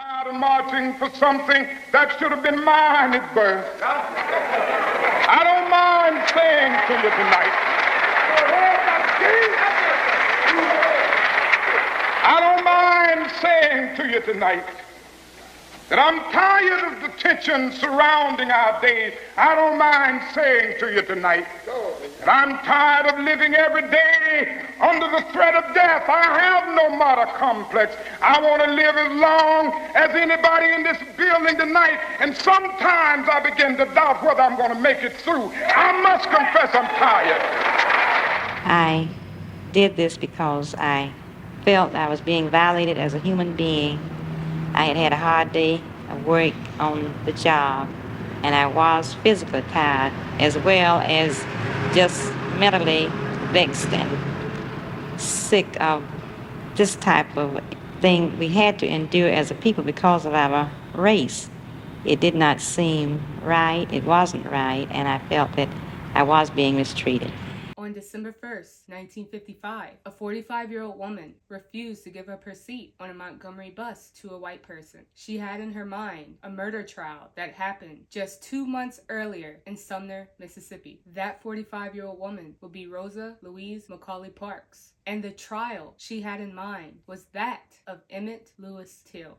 Tired of marching for something that should have been mine at birth. I don't mind saying to you tonight. I don't mind saying to you tonight that I'm tired of the tension surrounding our day. I don't mind saying to you tonight that I'm tired of living every day under the threat of death. I have no martyr complex. I want to live as long as anybody in this building tonight, and sometimes I begin to doubt whether I'm going to make it through. I must confess I'm tired. I did this because I felt I was being violated as a human being. I had had a hard day of work on the job, and I was physically tired as well as just mentally vexed and sick of this type of thing we had to endure as a people because of our race. It did not seem right, it wasn't right, and I felt that I was being mistreated. On December 1st, 1955, a 45-year-old woman refused to give up her seat on a Montgomery bus to a white person. She had in her mind a murder trial that happened just 2 months earlier in Sumner, Mississippi. That 45-year-old woman would be Rosa Louise Macaulay Parks, and the trial she had in mind was that of Emmett Lewis Till.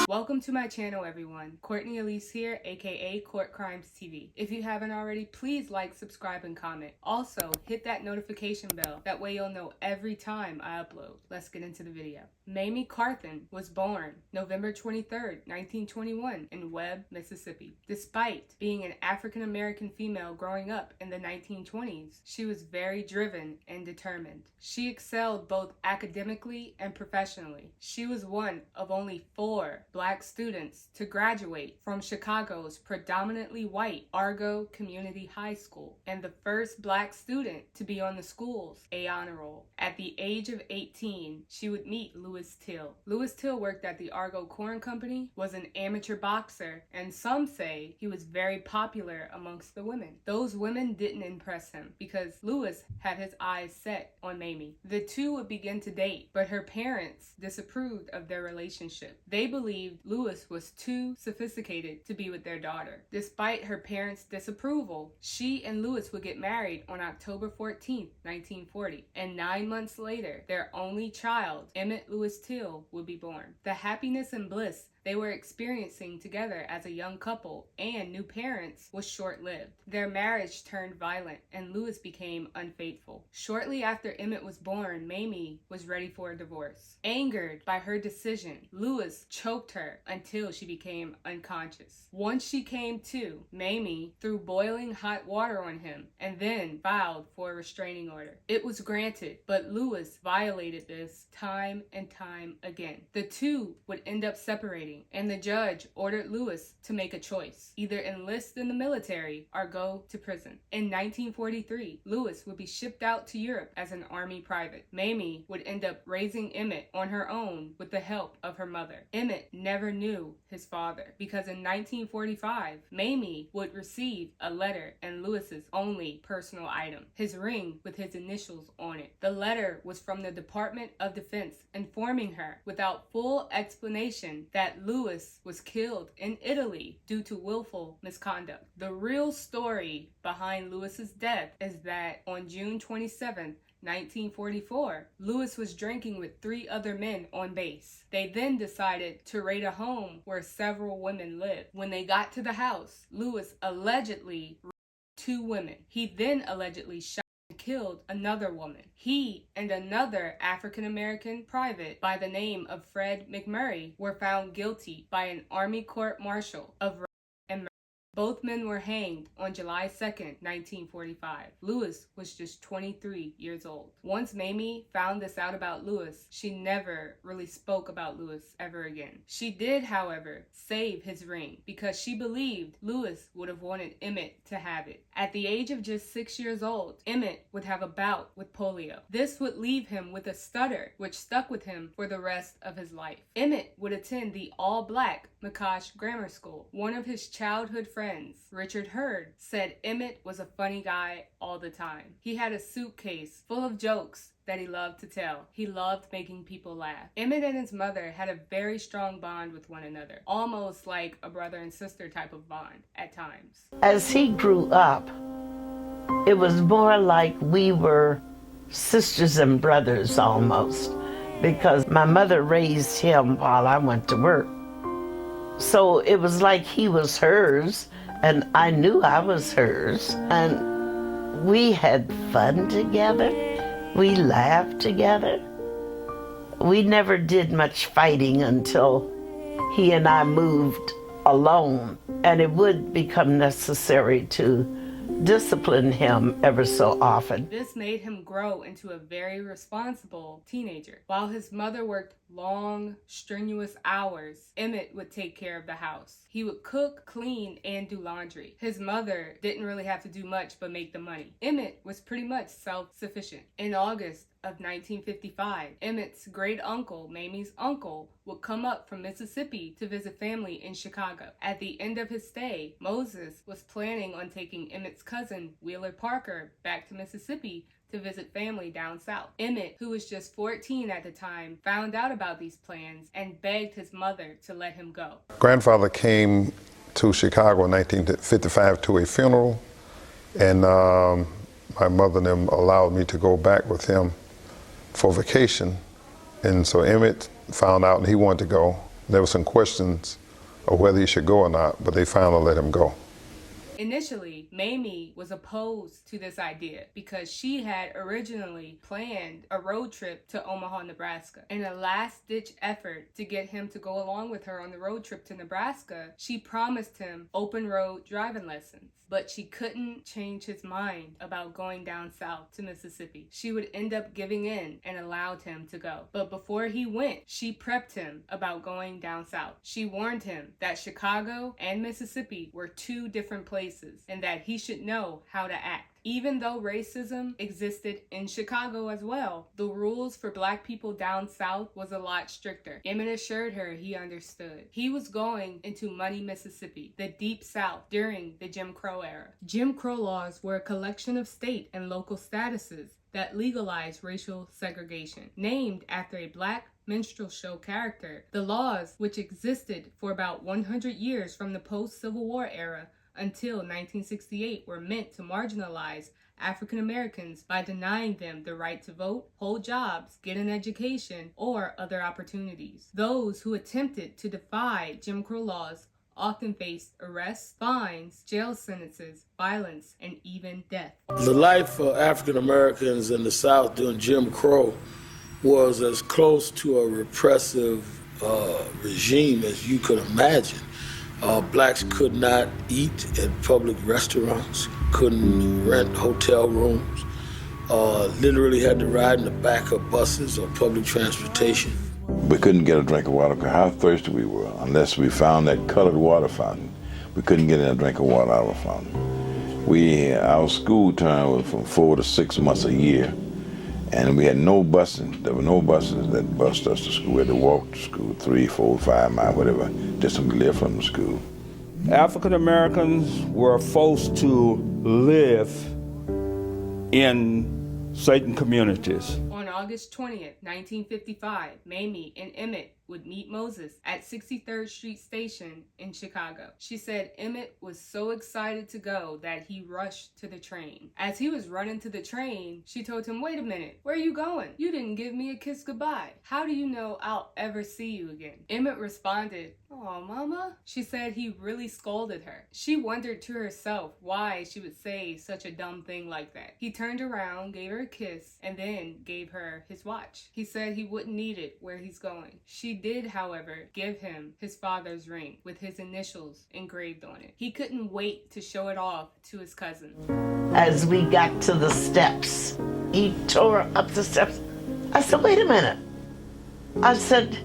Welcome to my channel, everyone. Courtney Elise here, aka Court Crimes TV. If you haven't already, please like, subscribe, and comment. Also, hit that notification bell. That way you'll know every time I upload. Let's get into the video. Mamie Carthen was born November 23rd, 1921 in Webb, Mississippi. Despite being an African-American female growing up in the 1920s, she was very driven and determined. She excelled both academically and professionally. She was one of only 4 Black students to graduate from Chicago's predominantly white Argo Community High School, and the first Black student to be on the school's A honor roll. At the age of 18, she would meet Lewis Till. Lewis Till worked at the Argo Corn Company, was an amateur boxer, and some say he was very popular amongst the women. Those women didn't impress him because Lewis had his eyes set on Mamie. The two would begin to date, but her parents disapproved of their relationship. They believed Lewis was too sophisticated to be with their daughter. Despite her parents' disapproval, she and Lewis would get married on October 14th, 1940, and 9 months later, their only child, Emmett Lewis Till, would be born. The happiness and bliss they were experiencing together as a young couple and new parents was short-lived. Their marriage turned violent and Lewis became unfaithful. Shortly after Emmett was born, Mamie was ready for a divorce. Angered by her decision, Lewis choked her until she became unconscious. Once she came to, Mamie threw boiling hot water on him and then filed for a restraining order. It was granted, but Lewis violated this time and time again. The two would end up separating, and the judge ordered Lewis to make a choice: either enlist in the military or go to prison. In 1943, Lewis would be shipped out to Europe as an Army private. Mamie would end up raising Emmett on her own with the help of her mother. Emmett never knew his father because in 1945, Mamie would receive a letter and Lewis's only personal item, his ring with his initials on it. The letter was from the Department of Defense informing her without full explanation that Lewis was killed in Italy due to willful misconduct. The real story behind Lewis's death is that on June 27th, 1944, Lewis was drinking with 3 other men on base. They then decided to raid a home where several women lived. When they got to the house, Lewis allegedly raped 2 women. He then allegedly shot and killed another woman. He and another African-American private by the name of Fred McMurray were found guilty by an Army court-martial of rape and murder. Both men were hanged on July 2nd, 1945. Lewis was just 23 years old. Once Mamie found this out about Lewis, she never really spoke about Lewis ever again. She did, however, save his ring because she believed Lewis would have wanted Emmett to have it. At the age of just 6 years old, Emmett would have a bout with polio. This would leave him with a stutter, which stuck with him for the rest of his life. Emmett would attend the all-black McCosh Grammar School. One of his childhood friends, Richard Hurd, said Emmett was a funny guy all the time. He had a suitcase full of jokes that he loved to tell. He loved making people laugh. Emmett and his mother had a very strong bond with one another, almost like a brother and sister type of bond at times. As he grew up, it was more like we were sisters and brothers almost, because my mother raised him while I went to work. So it was like he was hers, and I knew I was hers, and we had fun together. We laughed together. We never did much fighting until he and I moved alone, and it would become necessary to discipline him ever so often. This made him grow into a very responsible teenager. While his mother worked long, strenuous hours, Emmett would take care of the house. He would cook, clean, and do laundry. His mother didn't really have to do much but make the money. Emmett was pretty much self-sufficient. In August of 1955, Emmett's great uncle, Mamie's uncle, would come up from Mississippi to visit family in Chicago. At the end of his stay, Moses was planning on taking Emmett's cousin, Wheeler Parker, back to Mississippi to visit family down south. Emmett, who was just 14 at the time, found out about these plans and begged his mother to let him go. Grandfather came to Chicago in 1955 to a funeral, and my mother and them allowed me to go back with him for vacation. And so Emmett found out and he wanted to go. There were some questions of whether he should go or not, but they finally let him go. Initially, Mamie was opposed to this idea because she had originally planned a road trip to Omaha, Nebraska. In a last-ditch effort to get him to go along with her on the road trip to Nebraska, she promised him open road driving lessons. But she couldn't change his mind about going down south to Mississippi. She would end up giving in and allowed him to go. But before he went, she prepped him about going down south. She warned him that Chicago and Mississippi were two different places and that he should know how to act. Even though racism existed in Chicago as well, the rules for black people down south was a lot stricter. Emmett assured her he understood. He was going into Money, Mississippi, the deep south, during the Jim Crow era. Jim Crow laws were a collection of state and local statuses that legalized racial segregation. Named after a black minstrel show character, the laws, which existed for about 100 years from the post-Civil War era until 1968, were meant to marginalize African Americans by denying them the right to vote, hold jobs, get an education, or other opportunities. Those who attempted to defy Jim Crow laws often faced arrests, fines, jail sentences, violence, and even death. The life for African Americans in the South during Jim Crow was as close to a repressive regime as you could imagine. Blacks could not eat at public restaurants, couldn't rent hotel rooms, literally had to ride in the back of buses or public transportation. We couldn't get a drink of water because how thirsty we were. Unless we found that colored water fountain, we couldn't get a drink of water out of a fountain. Our school term was from 4 to 6 months a year, and we had no busing. There were no buses that bused us to school. We had to walk to school 3, 4, 5 miles, whatever, distance we lived from the school. African Americans were forced to live in certain communities. On August 20th, 1955, Mamie and Emmett would meet Moses at 63rd Street Station in Chicago. She said Emmett was so excited to go that he rushed to the train. As he was running to the train, she told him, "Wait a minute, where are you going? You didn't give me a kiss goodbye. How do you know I'll ever see you again?" Emmett responded, "Oh, Mama." She said he really scolded her. She wondered to herself why she would say such a dumb thing like that. He turned around, gave her a kiss, and then gave her his watch. He said he wouldn't need it where he's going. She did, however, give him his father's ring with his initials engraved on it. He couldn't wait to show it off to his cousin. As we got to the steps, he tore up the steps. I said, "Wait a minute." I said,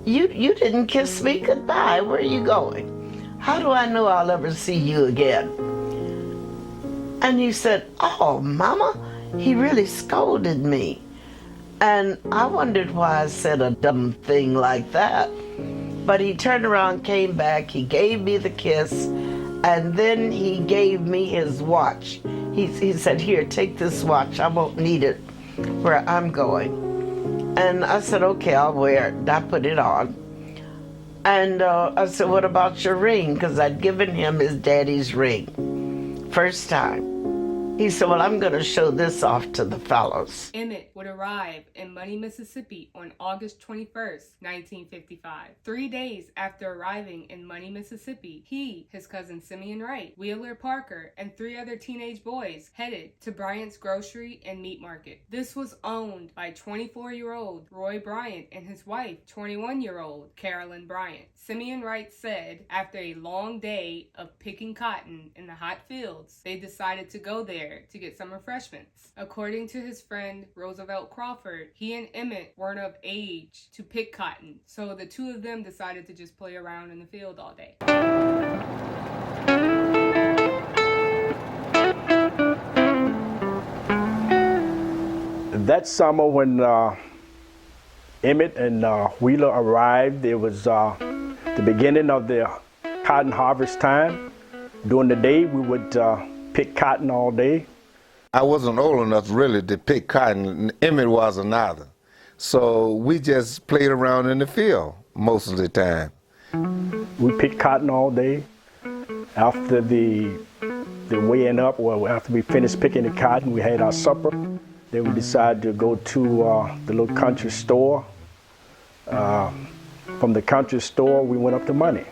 You didn't kiss me goodbye. Where are you going? How do I know I'll ever see you again? And he said, "Oh, Mama, he really scolded me." And I wondered why I said a dumb thing like that. But he turned around, came back, he gave me the kiss, and then he gave me his watch. He said, here, take this watch. I won't need it where I'm going. And I said, okay, I'll wear it. And I put it on. And I said, what about your ring? Because I'd given him his daddy's ring. First time. He said, well, I'm going to show this off to the fellows. Emmett would arrive in Money, Mississippi on August 21st, 1955. 3 days after arriving in Money, Mississippi, he, his cousin Simeon Wright, Wheeler Parker, and 3 other teenage boys headed to Bryant's Grocery and Meat Market. This was owned by 24-year-old Roy Bryant and his wife, 21-year-old Carolyn Bryant. Simeon Wright said after a long day of picking cotton in the hot fields, they decided to go there to get some refreshments. According to his friend Roosevelt Crawford, he and Emmett weren't of age to pick cotton, so the two of them decided to just play around in the field all day. That summer when Emmett and Wheeler arrived, it was the beginning of the cotton harvest time. During the day, we would pick cotton all day. I wasn't old enough really to pick cotton. Emmett wasn't either. So we just played around in the field most of the time. We picked cotton all day. After the weighing up, well, after we finished picking the cotton, we had our supper. Then we decided to go to the little country store. From the country store, we went up to Money.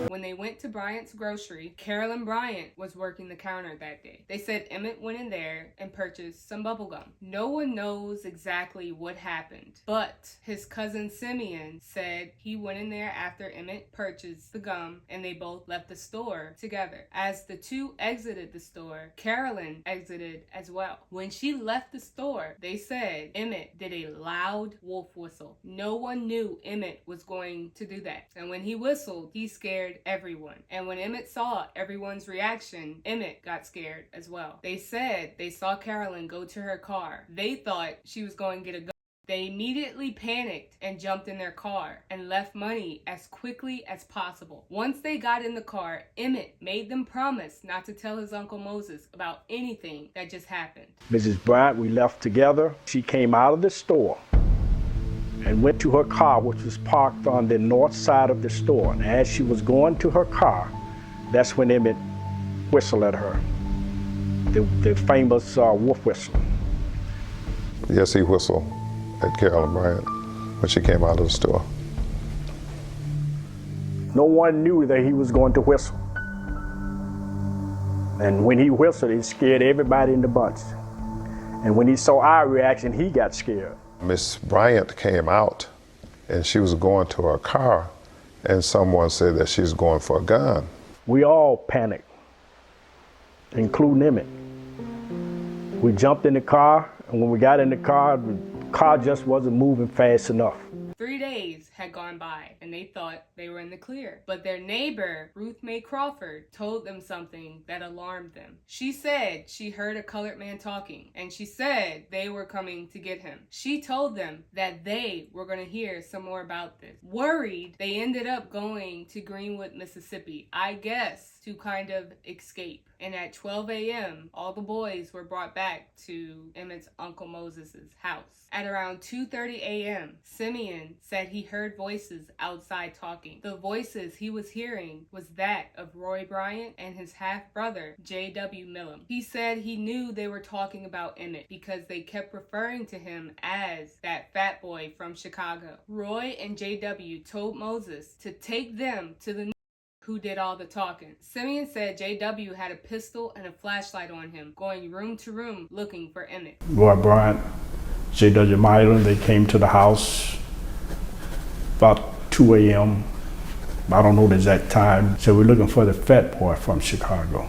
When they went to Bryant's Grocery, Carolyn Bryant was working the counter that day. They said Emmett went in there and purchased some bubble gum. No one knows exactly what happened, but his cousin Simeon said he went in there after Emmett purchased the gum and they both left the store together. As the two exited the store, Carolyn exited as well. When she left the store, they said Emmett did a loud wolf whistle. No one knew Emmett was going to do that. And when he whistled, he scared everyone. And when Emmett saw everyone's reaction, Emmett got scared as well. They said they saw Carolyn go to her car. They thought she was going to get a gun. They immediately panicked and jumped in their car and left Money as quickly as possible. Once they got in the car, Emmett made them promise not to tell his Uncle Moses about anything that just happened. Mrs. Bryant, we left together. She came out of the store and went to her car, which was parked on the north side of the store. And as she was going to her car, that's when Emmett whistled at her, the famous wolf whistle. Yes, he whistled at Carolyn Bryant when she came out of the store. No one knew that he was going to whistle. And when he whistled, it scared everybody in the bunch. And when he saw our reaction, he got scared. Miss Bryant came out and she was going to her car and someone said that she was going for a gun. We all panicked, including Emmett. We jumped in the car, and when we got in the car just wasn't moving fast enough. 3 days had gone by and they thought they were in the clear. But their neighbor, Ruth Mae Crawford, told them something that alarmed them. She said she heard a colored man talking and she said they were coming to get him. She told them that they were going to hear some more about this. Worried, they ended up going to Greenwood, Mississippi, I guess to kind of escape. And at 12 a.m., all the boys were brought back to Emmett's Uncle Moses' house. At around 2:30 a.m., Simeon said he heard voices outside talking. The voices he was hearing was that of Roy Bryant and his half-brother, J.W. Millam. He said he knew they were talking about Emmett because they kept referring to him as that fat boy from Chicago. Roy and J.W. told Moses to take them to the who did all the talking. Simeon said J.W. had a pistol and a flashlight on him, going room to room looking for Emmett. Roy Bryant, J.W. Millam, they came to the house about 2 a.m. I don't know the exact time. So we're looking for the fat boy from Chicago.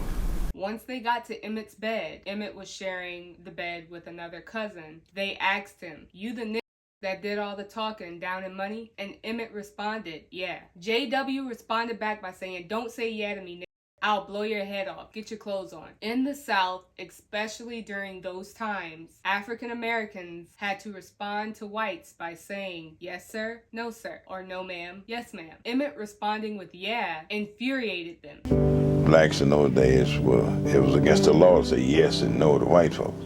Once they got to Emmett's bed, Emmett was sharing the bed with another cousin. They asked him, "You the nigga that did all the talking down in Money?" And Emmett responded, "Yeah." J.W. responded back by saying, "Don't say yeah to me, nigga." I'll blow your head off. Get your clothes on. In the South, especially during those times, African Americans had to respond to whites by saying, yes sir, no sir, or no ma'am, yes ma'am. Emmett responding with yeah infuriated them. Blacks in those days, it was against the law to say yes and no to white folks.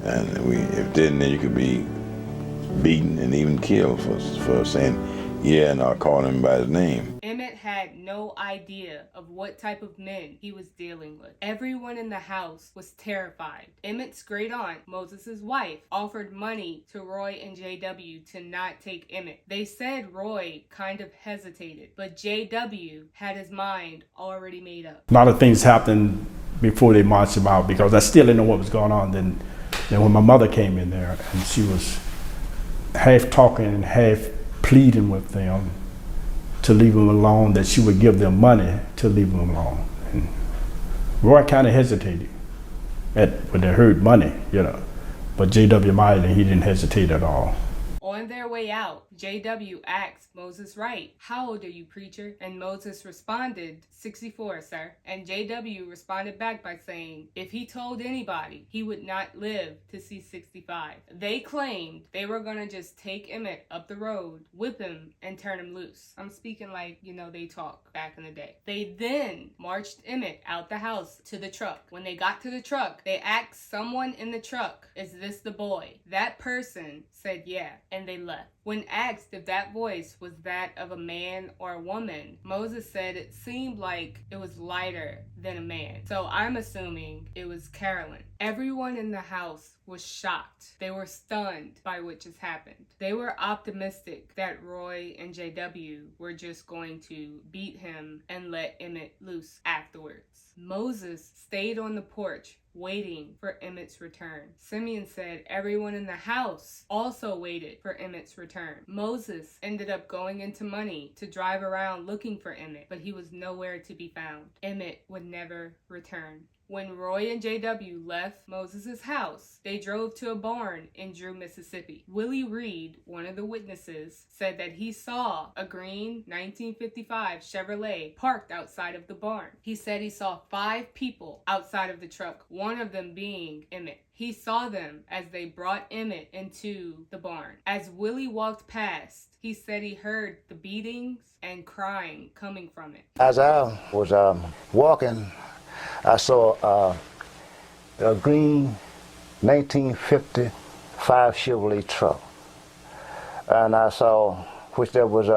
And if didn't, then you could be beaten and even killed for saying yeah and not calling him by his name. Emmett had no idea of what type of men he was dealing with. Everyone in the house was terrified. Emmett's great aunt, Moses' wife, offered money to Roy and JW to not take Emmett. They said Roy kind of hesitated, but JW had his mind already made up. A lot of things happened before they marched him out because I still didn't know what was going on. Then when my mother came in there and she was half talking and half pleading with them to leave him alone, that she would give them money to leave him alone. And Roy kind of hesitated when they heard money, but JW Miley, he didn't hesitate at all. On their way out, JW asked Moses Wright, how old are you, preacher? And Moses responded, 64, sir. And JW responded back by saying, if he told anybody, he would not live to see 65. They claimed they were going to just take Emmett up the road, whip him, and turn him loose. I'm speaking like, they talk back in the day. They then marched Emmett out the house to the truck. When they got to the truck, they asked someone in the truck, is this the boy? That person said yeah, and they left. When asked if that voice was that of a man or a woman, Moses said it seemed like it was lighter than a man. So I'm assuming it was Carolyn. Everyone in the house was shocked. They were stunned by what just happened. They were optimistic that Roy and JW were just going to beat him and let Emmett loose afterwards. Moses stayed on the porch waiting for Emmett's return. Simeon said everyone in the house also waited for Emmett's return. Moses ended up going into money to drive around looking for Emmett, but he was nowhere to be found. Emmett would never return. When Roy and JW left Moses' house, they drove to a barn in Drew, Mississippi. Willie Reed, one of the witnesses, said that he saw a green 1955 Chevrolet parked outside of the barn. He said he saw 5 people outside of the truck, one of them being Emmett. He saw them as they brought Emmett into the barn. As Willie walked past, he said he heard the beatings and crying coming from it. As I was walking, I saw a green 1955 Chevrolet truck, and I saw which there was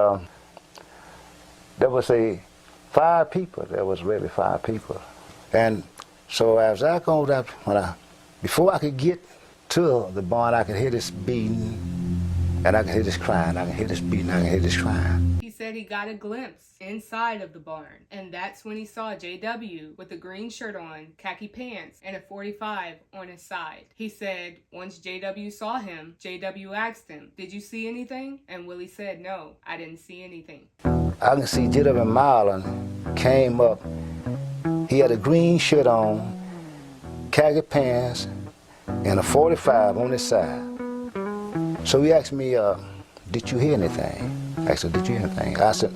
5 people. There was really 5 people, and so as I go up, before I could get to the barn, I could hear this beating, and I could hear this crying. I could hear this beating. I could hear this crying. He said he got a glimpse inside of the barn, and that's when he saw JW with a green shirt on, khaki pants, and a .45 on his side. He said once JW saw him, JW asked him, did you see anything? And Willie said, no, I didn't see anything. I can see JW Marlin came up. He had a green shirt on, khaki pants, and a .45 on his side. So he asked me, did you hear anything? I said, did you hear anything? I said,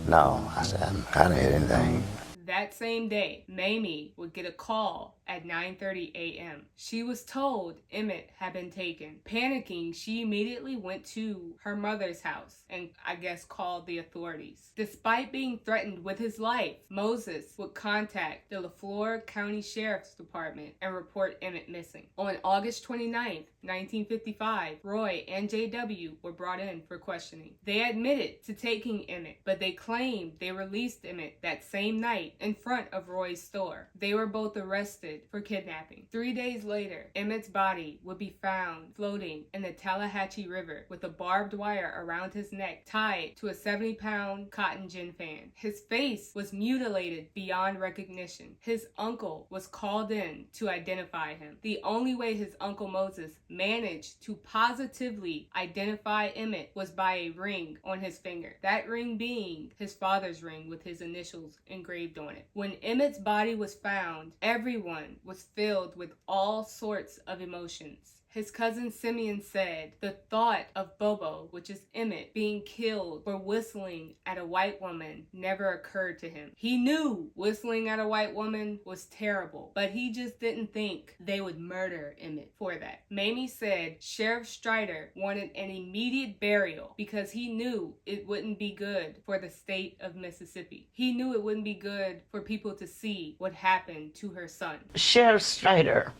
no. I said, I didn't hear anything. That same day, Mamie would get a call at 9:30 a.m. She was told Emmett had been taken. Panicking, she immediately went to her mother's house and I guess called the authorities. Despite being threatened with his life, Moses would contact the LaFleur County Sheriff's Department and report Emmett missing. On August 29th, 1955, Roy and JW were brought in for questioning. They admitted to taking Emmett, but they claimed they released Emmett that same night in front of Roy's store. They were both arrested for kidnapping. 3 days later, Emmett's body would be found floating in the Tallahatchie River with a barbed wire around his neck tied to a 70-pound cotton gin fan. His face was mutilated beyond recognition. His uncle was called in to identify him. The only way his Uncle Moses managed to positively identify Emmett was by a ring on his finger. That ring being his father's ring with his initials engraved on it. When Emmett's body was found, everyone was filled with all sorts of emotions. His cousin Simeon said the thought of Bobo, which is Emmett, being killed for whistling at a white woman never occurred to him. He knew whistling at a white woman was terrible, but he just didn't think they would murder Emmett for that. Mamie said Sheriff Strider wanted an immediate burial because he knew it wouldn't be good for the state of Mississippi. He knew it wouldn't be good for people to see what happened to her son. Sheriff Strider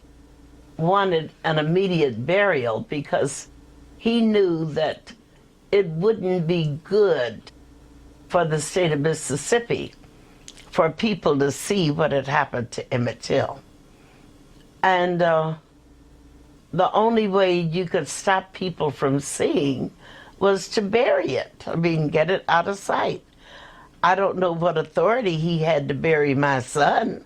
wanted an immediate burial because he knew that it wouldn't be good for the state of Mississippi for people to see what had happened to Emmett Till. And the only way you could stop people from seeing was to bury it. I mean, get it out of sight. I don't know what authority he had to bury my son,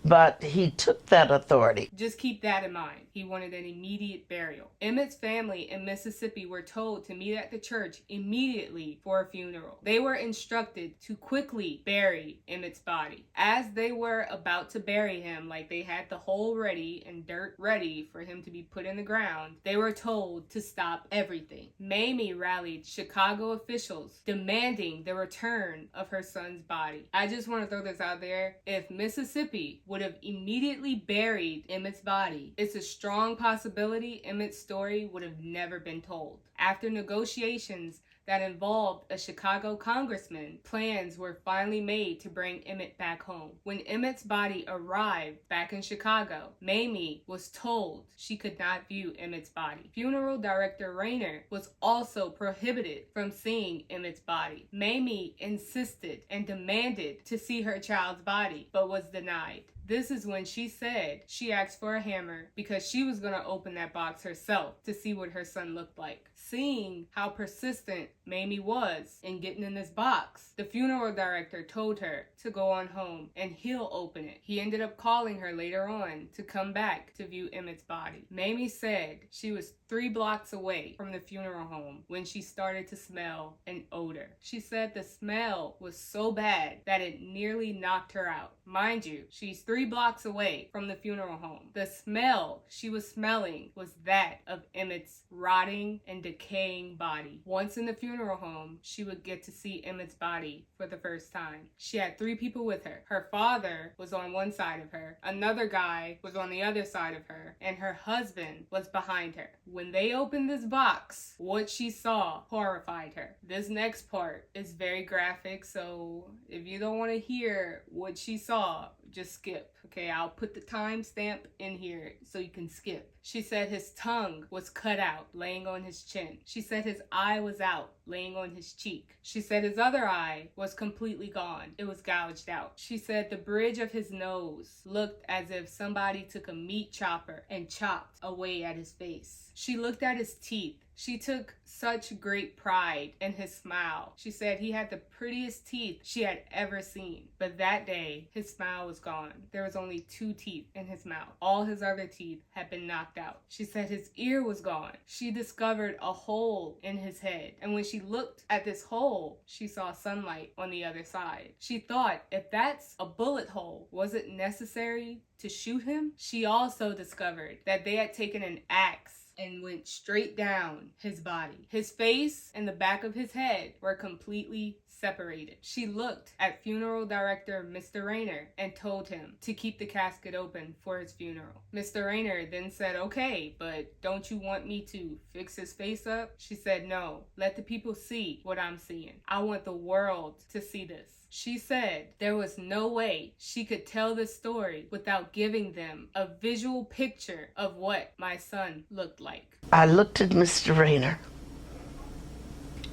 but he took that authority. Just keep that in mind. He wanted an immediate burial. Emmett's family in Mississippi were told to meet at the church immediately for a funeral. They were instructed to quickly bury Emmett's body. As they were about to bury him, like they had the hole ready and dirt ready for him to be put in the ground, they were told to stop everything. Mamie rallied Chicago officials demanding the return of her son's body. I just want to throw this out there. If Mississippi would have immediately buried Emmett's body, it's a strong possibility Emmett's story would have never been told. After negotiations that involved a Chicago congressman, plans were finally made to bring Emmett back home. When Emmett's body arrived back in Chicago, Mamie was told she could not view Emmett's body. Funeral director Rayner was also prohibited from seeing Emmett's body. Mamie insisted and demanded to see her child's body, but was denied. This is when she said she asked for a hammer because she was going to open that box herself to see what her son looked like. Seeing how persistent Mamie was in getting in this box, the funeral director told her to go on home and he'll open it. He ended up calling her later on to come back to view Emmett's body. Mamie said she was 3 blocks away from the funeral home when she started to smell an odor. She said the smell was so bad that it nearly knocked her out. Mind you, she's 3 blocks away from the funeral home. The smell she was smelling was that of Emmett's rotting and decaying body. Once in the funeral home, she would get to see Emmett's body for the first time. She had 3 people with her. Her father was on one side of her, another guy was on the other side of her, and her husband was behind her. When they opened this box, what she saw horrified her. This next part is very graphic, so if you don't want to hear what she saw, just skip. Okay, I'll put the timestamp in here so you can skip. She said his tongue was cut out, laying on his chin. She said his eye was out, laying on his cheek. She said his other eye was completely gone. It was gouged out. She said the bridge of his nose looked as if somebody took a meat chopper and chopped away at his face. She looked at his teeth. She took such great pride in his smile. She said he had the prettiest teeth she had ever seen. But that day, his smile was gone. There was only 2 teeth in his mouth. All his other teeth had been knocked out. She said his ear was gone. She discovered a hole in his head. And when she looked at this hole, she saw sunlight on the other side. She thought, if that's a bullet hole, was it necessary to shoot him? She also discovered that they had taken an axe and went straight down his body. His face and the back of his head were completely separated. She looked at funeral director Mr. Rayner and told him to keep the casket open for his funeral. Mr. Rayner then said, okay, but don't you want me to fix his face up? She said, no, let the people see what I'm seeing. I want the world to see this. She said there was no way she could tell this story without giving them a visual picture of what my son looked like. I looked at Mr. Rayner,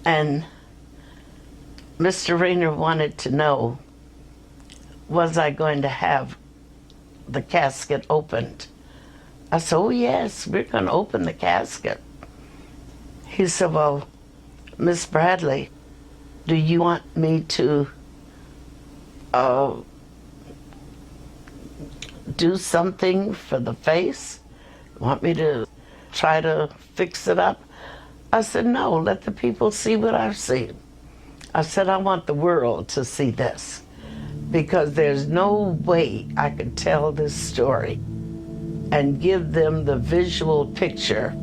and Mr. Rayner wanted to know, was I going to have the casket opened? I said, oh yes, we're going to open the casket. He said, well, Miss Bradley, do you want me to do something for the face? Want me to try to fix it up? I said, no, let the people see what I've seen. I said, I want the world to see this because there's no way I could tell this story and give them the visual picture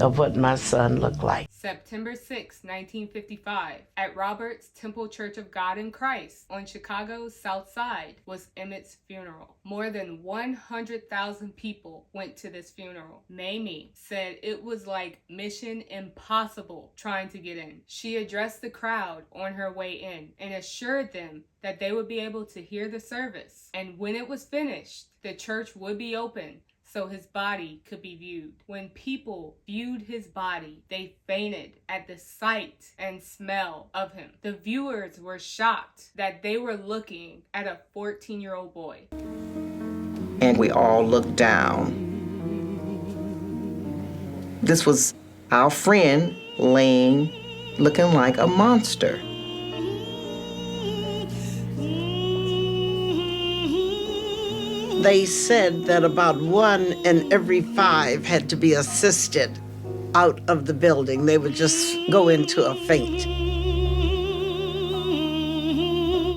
of what my son looked like. September 6, 1955, at Robert's Temple Church of God in Christ on Chicago's South Side was Emmett's funeral. More than 100,000 people went to this funeral. Mamie said it was like Mission Impossible trying to get in. She addressed the crowd on her way in and assured them that they would be able to hear the service. And when it was finished, the church would be open so his body could be viewed. When people viewed his body, they fainted at the sight and smell of him. The viewers were shocked that they were looking at a 14-year-old boy. And we all looked down. This was our friend laying, looking like a monster. They said that about 1 in every 5 had to be assisted out of the building. They would just go into a faint.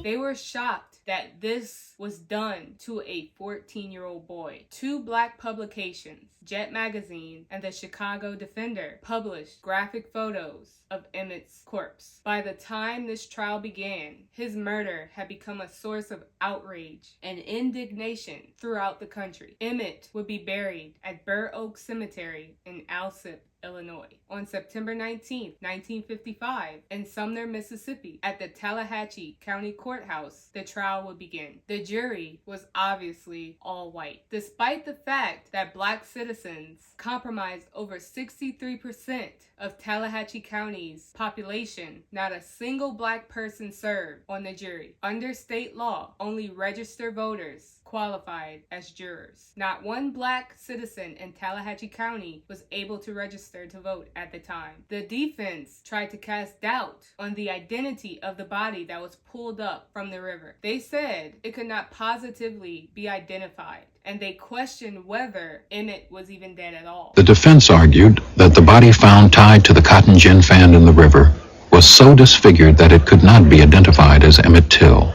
They were shocked that this was done to a 14-year-old boy. 2 black publications, Jet Magazine and the Chicago Defender, published graphic photos of Emmett's corpse. By the time this trial began, his murder had become a source of outrage and indignation throughout the country. Emmett would be buried at Burr Oak Cemetery in Alsip, Illinois. On September 19, 1955, in Sumner, Mississippi, at the Tallahatchie County Courthouse, the trial would begin. The jury was obviously all white. Despite the fact that black citizens comprised over 63% of Tallahatchie County's population, not a single black person served on the jury. Under state law, only registered voters qualified as jurors. Not one black citizen in Tallahatchie County was able to register to vote at the time. The defense tried to cast doubt on the identity of the body that was pulled up from the river. They said it could not positively be identified, and they questioned whether Emmett was even dead at all. The defense argued that the body found tied to the cotton gin fan in the river was so disfigured that it could not be identified as Emmett Till.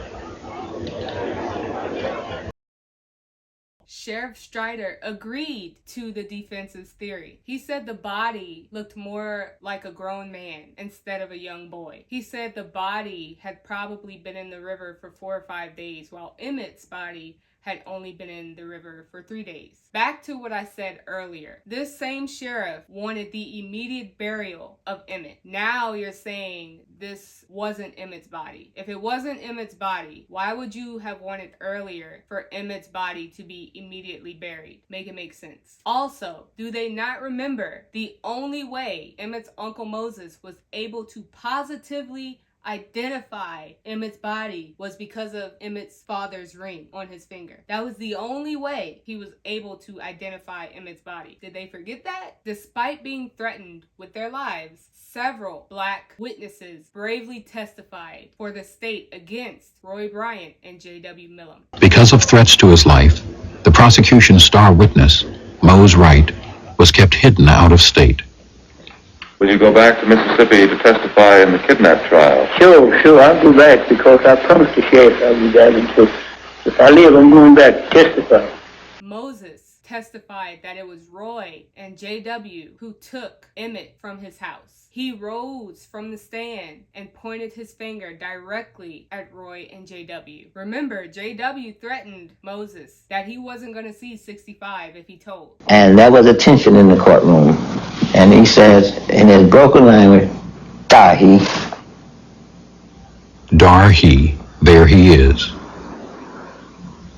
Sheriff Strider agreed to the defense's theory. He said the body looked more like a grown man instead of a young boy. He said the body had probably been in the river for 4 or 5 days, while Emmett's body had only been in the river for 3 days. Back to what I said earlier. This same sheriff wanted the immediate burial of Emmett. Now you're saying this wasn't Emmett's body. If it wasn't Emmett's body, why would you have wanted earlier for Emmett's body to be immediately buried? Make it make sense. Also, do they not remember the only way Emmett's Uncle Moses was able to positively identify Emmett's body was because of Emmett's father's ring on his finger? That was the only way he was able to identify Emmett's body. Did they forget that? Despite being threatened with their lives, several black witnesses bravely testified for the state against Roy Bryant and J.W. Millam. Because of threats to his life, the prosecution's star witness, Mose Wright, was kept hidden out of state. Will you go back to Mississippi to testify in the kidnap trial? Sure, I'll go back because I promised the sheriff I'll be back. And so if I live, I'm going back to testify. Moses testified that it was Roy and J.W. who took Emmett from his house. He rose from the stand and pointed his finger directly at Roy and J.W. Remember, J.W. threatened Moses that he wasn't going to see 65 if he told. And there was a tension in the courtroom. And he says in his broken language, "Dar he." Dar he, there he is.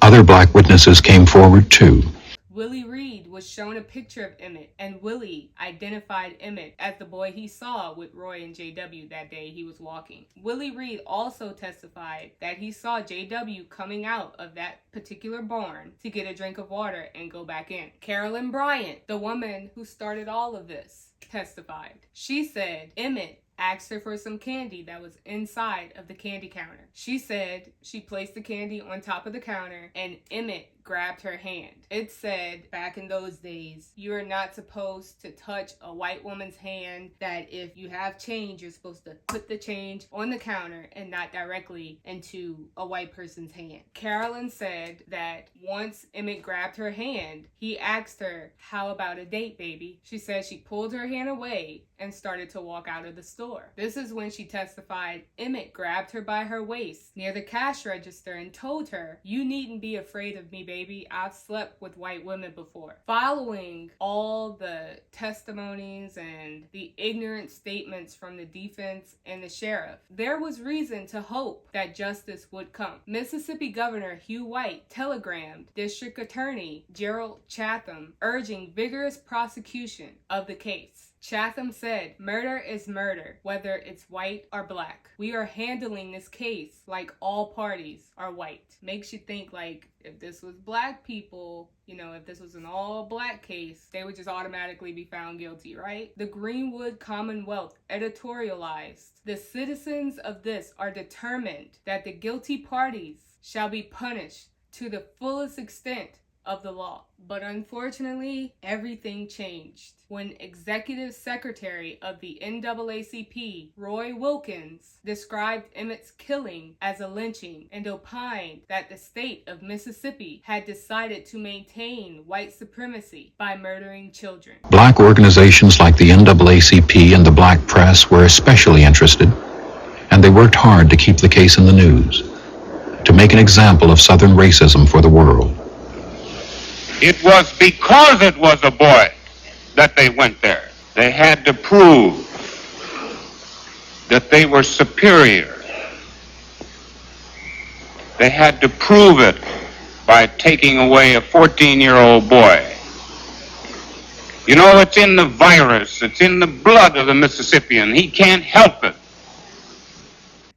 Other black witnesses came forward too. Willie Reed was shown a picture of Emmett, and Willie identified Emmett as the boy he saw with Roy and J.W. that day he was walking. Willie Reed also testified that he saw J.W. coming out of that particular barn to get a drink of water and go back in. Carolyn Bryant, the woman who started all of this, testified. She said Emmett asked her for some candy that was inside of the candy counter. She said she placed the candy on top of the counter and Emmett grabbed her hand. It said back in those days, you are not supposed to touch a white woman's hand, that if you have change, you're supposed to put the change on the counter and not directly into a white person's hand. Carolyn said that once Emmett grabbed her hand, he asked her, "How about a date, baby?" She said she pulled her hand away and started to walk out of the store. This is when she testified Emmett grabbed her by her waist near the cash register and told her, "You needn't be afraid of me, baby. I've slept with white women before." Following all the testimonies and the ignorant statements from the defense and the sheriff, there was reason to hope that justice would come. Mississippi Governor Hugh White telegrammed District Attorney Gerald Chatham urging vigorous prosecution of the case. Chatham said, "Murder is murder, whether it's white or black. We are handling this case like all parties are white." Makes you think, like, if this was black people, if this was an all black case, they would just automatically be found guilty, right? The Greenwood Commonwealth editorialized, "The citizens of this are determined that the guilty parties shall be punished to the fullest extent of the law." But unfortunately, everything changed when Executive Secretary of the NAACP, Roy Wilkins, described Emmett's killing as a lynching and opined that the state of Mississippi had decided to maintain white supremacy by murdering children. Black organizations like the NAACP and the black press were especially interested, and they worked hard to keep the case in the news, to make an example of Southern racism for the world. It was because it was a boy that they went there. They had to prove that they were superior. They had to prove it by taking away a 14-year-old boy. It's in the virus, it's in the blood of the Mississippian. He can't help it.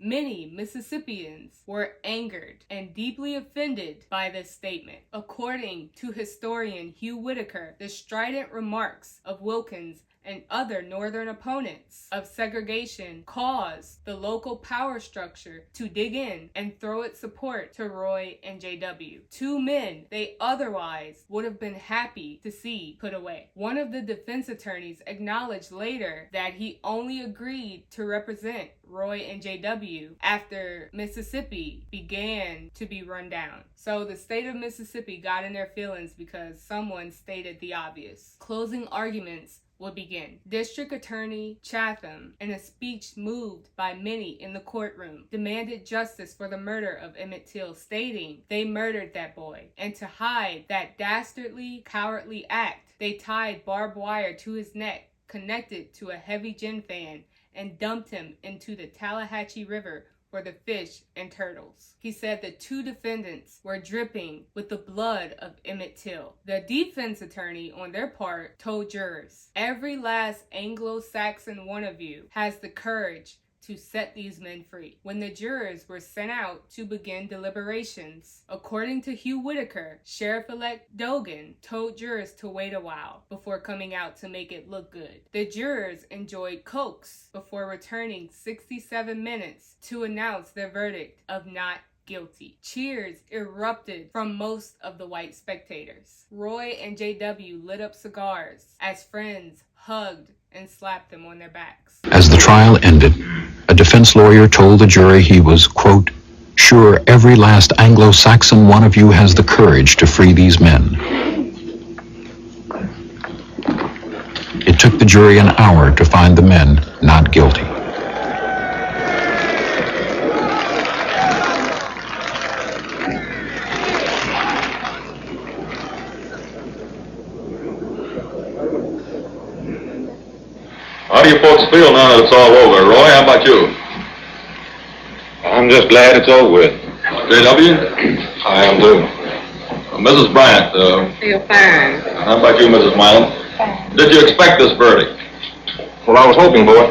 Many Mississippians were angered and deeply offended by this statement. According to historian Hugh Whitaker, the strident remarks of Wilkins and other Northern opponents of segregation caused the local power structure to dig in and throw its support to Roy and J.W., two men they otherwise would have been happy to see put away. One of the defense attorneys acknowledged later that he only agreed to represent Roy and J.W. after Mississippi began to be run down. So the state of Mississippi got in their feelings because someone stated the obvious. Closing arguments would begin. District Attorney Chatham, in a speech moved by many in the courtroom, demanded justice for the murder of Emmett Till, stating they murdered that boy, and to hide that dastardly, cowardly act, they tied barbed wire to his neck, connected to a heavy gin fan, and dumped him into the Tallahatchie River for the fish and turtles. He said the two defendants were dripping with the blood of Emmett Till. The defense attorney, on their part, told jurors, "Every last Anglo-Saxon one of you has the courage to set these men free." When the jurors were sent out to begin deliberations, according to Hugh Whitaker, Sheriff-elect Dogan told jurors to wait a while before coming out to make it look good. The jurors enjoyed cokes before returning 67 minutes to announce their verdict of not guilty. Cheers erupted from most of the white spectators. Roy and J.W. lit up cigars as friends hugged and slapped them on their backs. As the trial ended, a defense lawyer told the jury he was, quote, "sure every last Anglo-Saxon one of you has the courage to free these men." It took the jury an hour to find the men not guilty. How do you folks feel now that it's all over? Roy, how about you? I'm just glad it's over with. J.W.? I am too. Mrs. Bryant, Feel fine. how about you, Mrs. Milam? Did you expect this verdict? Well, I was hoping for it.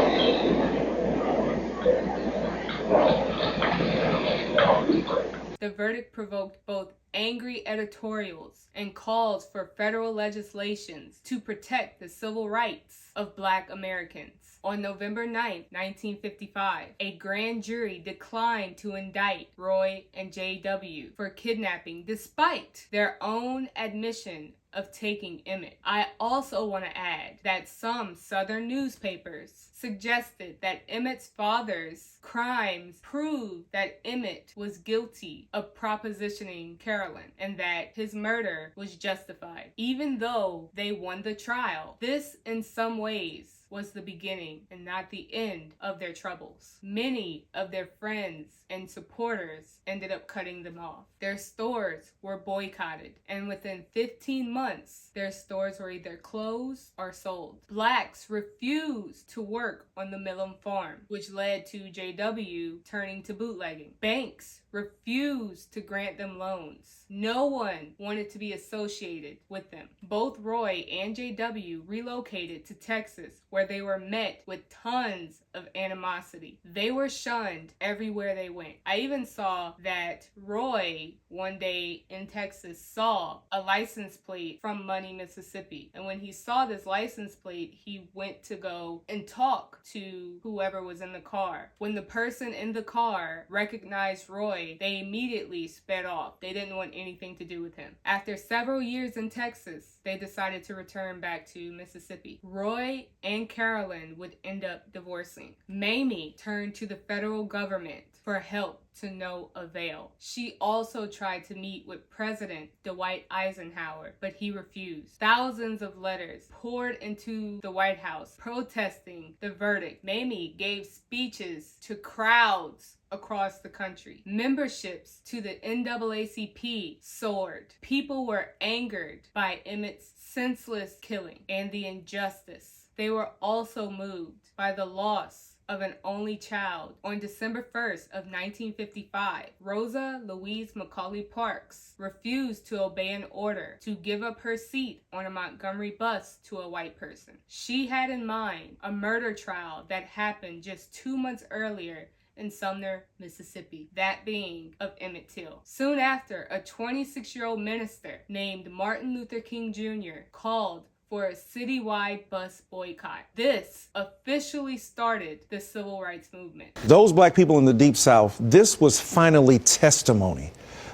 The verdict provoked both angry editorials and calls for federal legislations to protect the civil rights of Black Americans. On November 9, 1955, a grand jury declined to indict Roy and J.W. for kidnapping despite their own admission of taking Emmett. I also want to add that some Southern newspapers suggested that Emmett's father's crimes proved that Emmett was guilty of propositioning Carolyn and that his murder was justified. Even though they won the trial, this in some ways was the beginning and not the end of their troubles. Many of their friends and supporters ended up cutting them off. Their stores were boycotted, and within 15 months, their stores were either closed or sold. Blacks refused to work on the Millam farm, which led to J.W. turning to bootlegging. Banks refused to grant them loans. No one wanted to be associated with them. Both Roy and J.W. relocated to Texas, where they were met with tons of animosity. They were shunned everywhere they went. I even saw that Roy, one day in Texas, saw a license plate from Money, Mississippi. And when he saw this license plate, he went to go and talk to whoever was in the car. When the person in the car recognized Roy, they immediately sped off. They didn't want anything to do with him. After several years in Texas, they decided to return back to Mississippi. Roy and Carolyn would end up divorcing. Mamie turned to the federal government for help to no avail. She also tried to meet with President Dwight Eisenhower, but he refused. Thousands of letters poured into the White House protesting the verdict. Mamie gave speeches to crowds across the country. Memberships to the NAACP soared. People were angered by Emmett's senseless killing and the injustice. They were also moved by the loss of an only child. On December 1st of 1955, Rosa Louise Macaulay Parks refused to obey an order to give up her seat on a Montgomery bus to a white person. She had in mind a murder trial that happened just 2 months earlier in Sumner, Mississippi, that being of Emmett Till. Soon after, a 26-year-old minister named Martin Luther King Jr. called for a citywide bus boycott. This officially started the civil rights movement. Those black people in the Deep South, this was finally testimony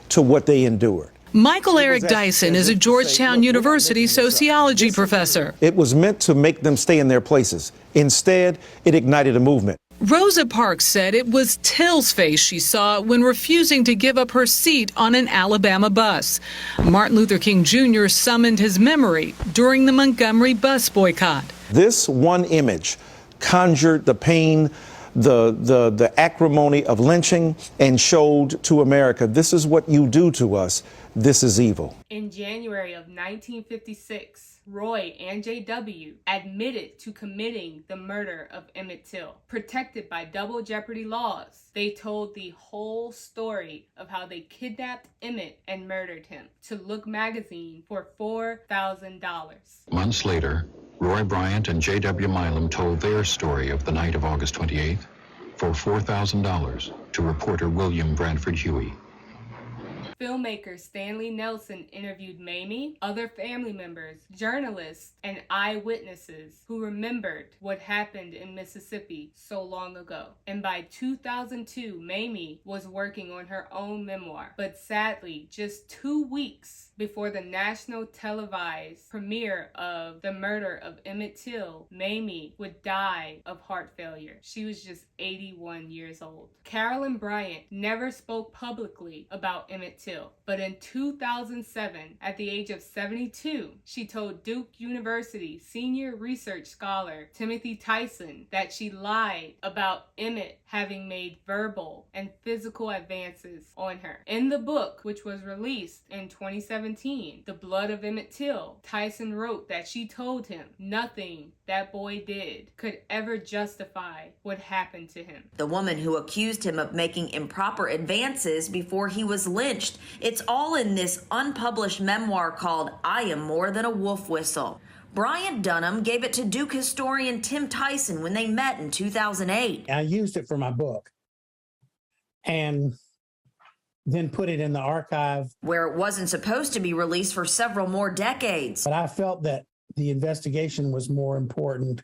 to what they endured. Michael Eric Dyson is a Georgetown University sociology professor. It was meant to make them stay in their places. Instead, it ignited a movement. Rosa Parks said it was Till's face she saw when refusing to give up her seat on an Alabama bus. Martin Luther King Jr. summoned his memory during the Montgomery bus boycott. This one image conjured the pain, the acrimony of lynching, and showed to America, this is what you do to us. This is evil. In January of 1956, Roy and J.W. admitted to committing the murder of Emmett Till. Protected by double jeopardy laws, they told the whole story of how they kidnapped Emmett and murdered him to Look magazine for $4,000. Months later, Roy Bryant and J.W. Milam told their story of the night of August 28th for $4,000 to reporter William Bradford Huey. Filmmaker Stanley Nelson interviewed Mamie, other family members, journalists, and eyewitnesses who remembered what happened in Mississippi so long ago. And by 2002, Mamie was working on her own memoir. But sadly, just 2 weeks before the national televised premiere of The Murder of Emmett Till, Mamie would die of heart failure. She was just 81 years old. Carolyn Bryant never spoke publicly about Emmett Till, but in 2007, at the age of 72, she told Duke University senior research scholar Timothy Tyson that she lied about Emmett having made verbal and physical advances on her. In the book, which was released in 2017, The Blood of Emmett Till, Tyson wrote that she told him nothing that boy did could ever justify what happened to him. The woman who accused him of making improper advances before he was lynched. It's all in this unpublished memoir called I Am More Than a Wolf Whistle. Bryant Dunham gave it to Duke historian Tim Tyson when they met in 2008. I used it for my book. And then put it in the archive, where it wasn't supposed to be released for several more decades. but I felt that the investigation was more important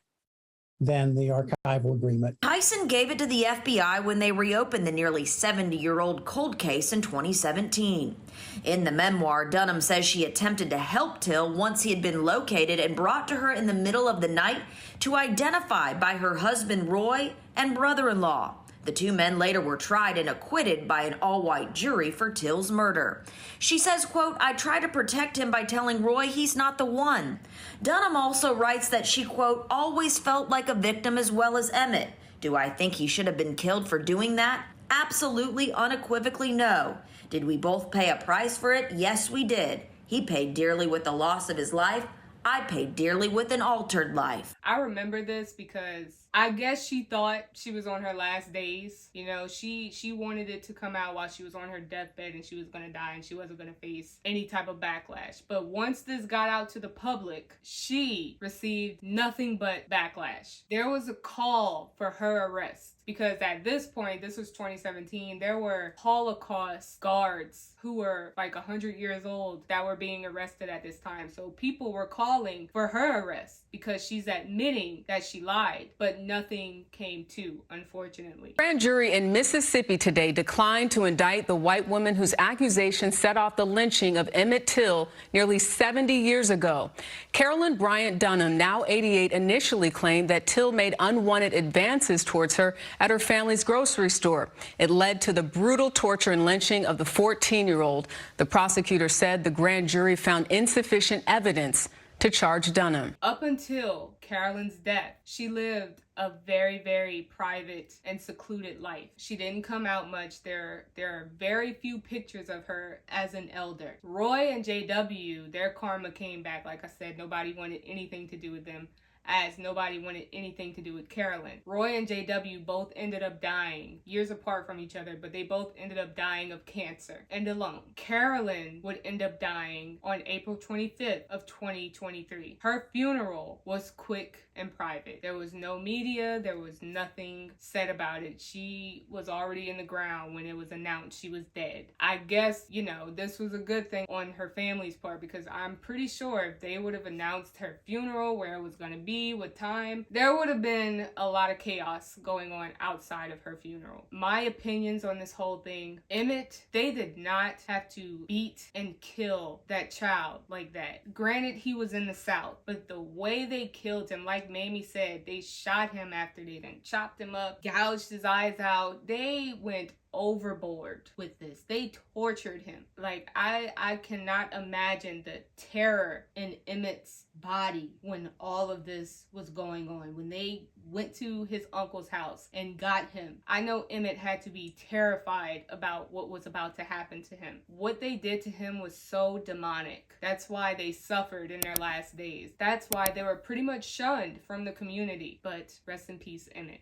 than the archival agreement. Tyson gave it to the FBI when they reopened the nearly 70-year-old cold case in 2017. In the memoir, Dunham says she attempted to help Till once he had been located and brought to her in the middle of the night to identify by her husband Roy and brother-in-law. The two men later were tried and acquitted by an all-white jury for Till's murder. She says, quote, "I try to protect him by telling Roy he's not the one." Dunham also writes that she, quote, "always felt like a victim as well as Emmett. Do I think he should have been killed for doing that? Absolutely, unequivocally no. Did we both pay a price for it? Yes, we did. He paid dearly with the loss of his life. I paid dearly with an altered life." I remember this because I guess she thought she was on her last days. You know, she wanted it to come out while she was on her deathbed and she was going to die and she wasn't going to face any type of backlash. But once this got out to the public, she received nothing but backlash. There was a call for her arrest because at this point, this was 2017, there were Holocaust guards who were like 100 years old that were being arrested at this time. So people were calling for her arrest because she's admitting that she lied, but nothing came to, unfortunately. Grand jury in Mississippi today declined to indict the white woman whose accusations set off the lynching of Emmett Till nearly 70 years ago. Carolyn Bryant Dunham, now 88, initially claimed that Till made unwanted advances towards her at her family's grocery store. It led to the brutal torture and lynching of the 14-year-old. The prosecutor said the grand jury found insufficient evidence to charge Dunham. Up until Carolyn's death, she lived a very, very private and secluded life. She didn't come out much. There are very few pictures of her as an elder. Roy and JW, their karma came back. Like I said, nobody wanted anything to do with them, as nobody wanted anything to do with Carolyn. Roy and JW both ended up dying years apart from each other, but they both ended up dying of cancer and alone. Carolyn would end up dying on April 25th of 2023. Her funeral was quick and private. There was no media, there was nothing said about it. She was already in the ground when it was announced she was dead. I guess, you know, this was a good thing on her family's part because I'm pretty sure if they would have announced her funeral, where it was going to be, what time, there would have been a lot of chaos going on outside of her funeral. My opinions on this whole thing, Emmett, they did not have to beat and kill that child like that. Granted, he was in the South, but the way they killed him, like Mamie said, they shot him after they done chopped him up, gouged his eyes out. They went overboard with this. They tortured him. Like, I cannot imagine the terror in Emmett's body when all of this was going on, when they went to his uncle's house and got him. I know Emmett had to be terrified about what was about to happen to him. What they did to him was so demonic. That's why they suffered in their last days. That's why they were pretty much shunned from the community. But rest in peace, Emmett.